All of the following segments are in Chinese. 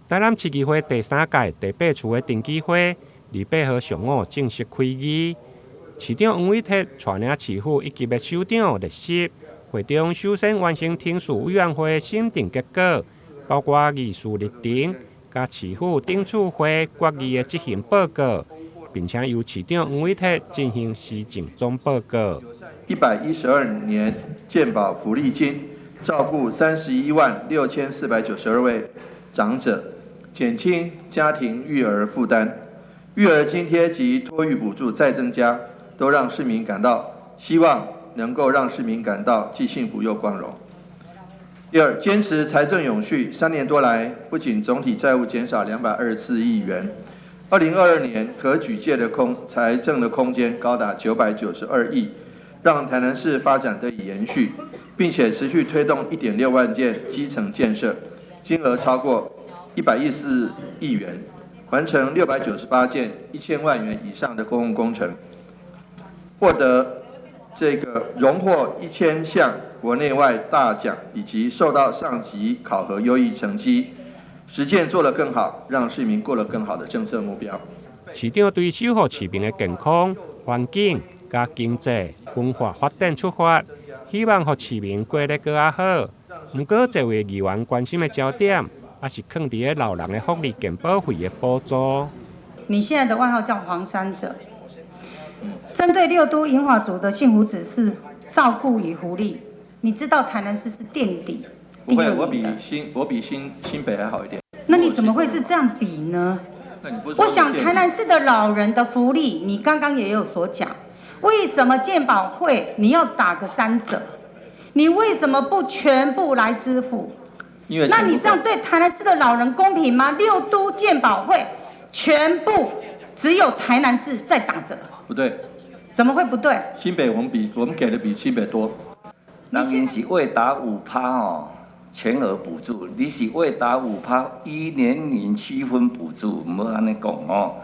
台南市议会第3届第8次的登记会28号上午正式开议。市长王伟铁带领市府以及的首长列席，会中首先完成厅事委员会审定结果，包括议事日程、甲市府顶处会决议的执行报告，并且由市长王伟铁进行施政总报告。112年健保福利金照顾316492位长者，减轻家庭育儿负担。育儿津贴及托育补助再增加，都让市民感到希望，能够让市民感到既幸福又光荣。第二，坚持财政永续，3年多来，不仅总体债务减少224亿元，2022年可举借的财政的空间高达992亿，让台南市发展得以延续，并且持续推动1.6万件基层建设，金额超过114亿元。完成698件1000万元以上的公共工程，获得荣获1000项国内外大奖，以及受到上级考核优异成绩，实践做得更好，让市民过了更好的政策目标。市长对守护市民的健康、环境、加经济、文化发展出发，希望让市民过得更加好。不过，这位议员关心的焦点，还是放在老人的福利健保费的补助。你现在的外号叫黄山者，针对6都银发族的幸福指数照顾与福利，你知道台南市是垫底。不会，我比新北还好一点。那你怎么会是这样比呢？我想台南市的老人的福利，你刚刚也有所讲，为什么健保会你要打个3折？你为什么不全部来支付？那你这样对台南市的老人公平吗？6都健保会全部只有台南市在打折，不对，怎么会不对？新北我们给的比新北多。人因是未达5%哦，全额补助，你是未达5%，依年龄区分补助，唔好安尼讲哦。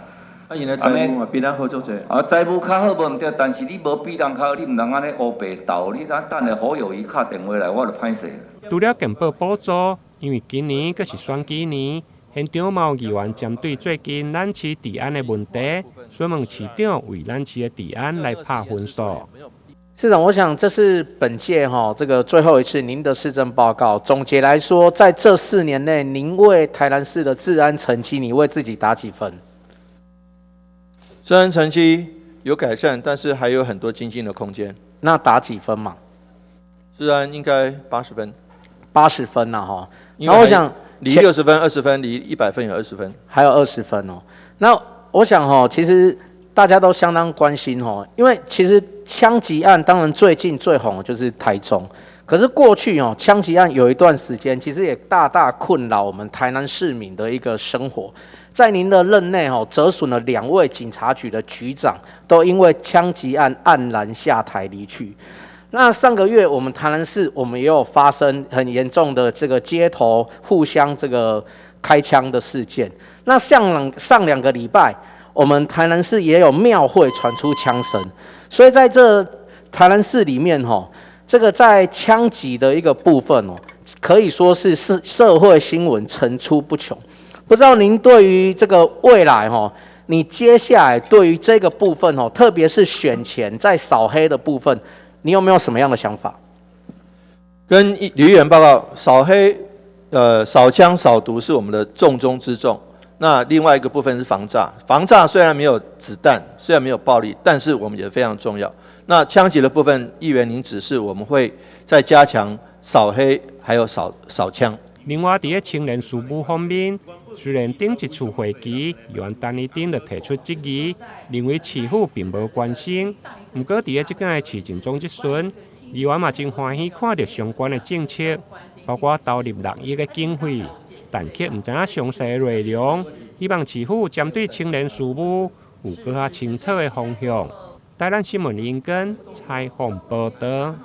啊，因为财务嘛比咱好做者。啊，财务较好无毋对，但是你无比人较好，你唔通安尼乌白斗，你等下好友谊打电话来，我就歹势。除了健保补助，因为今年阁是选举年，现场嘛有议员针对最近咱市治安的问题，询问市长为咱市的治安来拍分数。市长，我想这是本届这个最后一次您的市政报告。总结来说，在这4年内，您为台南市的治安成绩，你为自己打几分？治安成绩有改善，但是还有很多精进的空间。那打几分嘛？治安应该80分。80分呐，哈。那我想离60分、20分，离100分有20分，还有20分哦。那我想其实大家都相当关心因为其实枪击案当然最近最红的就是台中，可是过去枪击案有一段时间，其实也大大困扰我们台南市民的一个生活。在您的任内折损了2位警察局的局长，都因为枪击案黯然下台离去。那上个月我们台南市我们也有发生很严重的这个街头互相这个开枪的事件。那上2个礼拜，我们台南市也有庙会传出枪声，所以在这台南市里面这个在枪击的一个部分可以说是社会新闻层出不穷。不知道您对于这个未来你接下来对于这个部分特别是选前在扫黑的部分，你有没有什么样的想法？跟吕议员报告，扫黑、扫枪、扫毒是我们的重中之重。那另外一个部分是防诈，防诈虽然没有子弹，虽然没有暴力，但是我们也非常重要。那枪击的部分，议员您指示我们会再加强扫黑，还有扫枪。另外，在青年事务方面，虽然顶一次会期，议员陈义丁就提出质疑，认为市府并无关心。不过，在这届市政总咨询，议员嘛真欢喜看到相关的政策，包括投入6亿的经费，但却唔知影详细内容。希望市府针对青年事务有更加清楚的方向。台南新闻引根采访报道。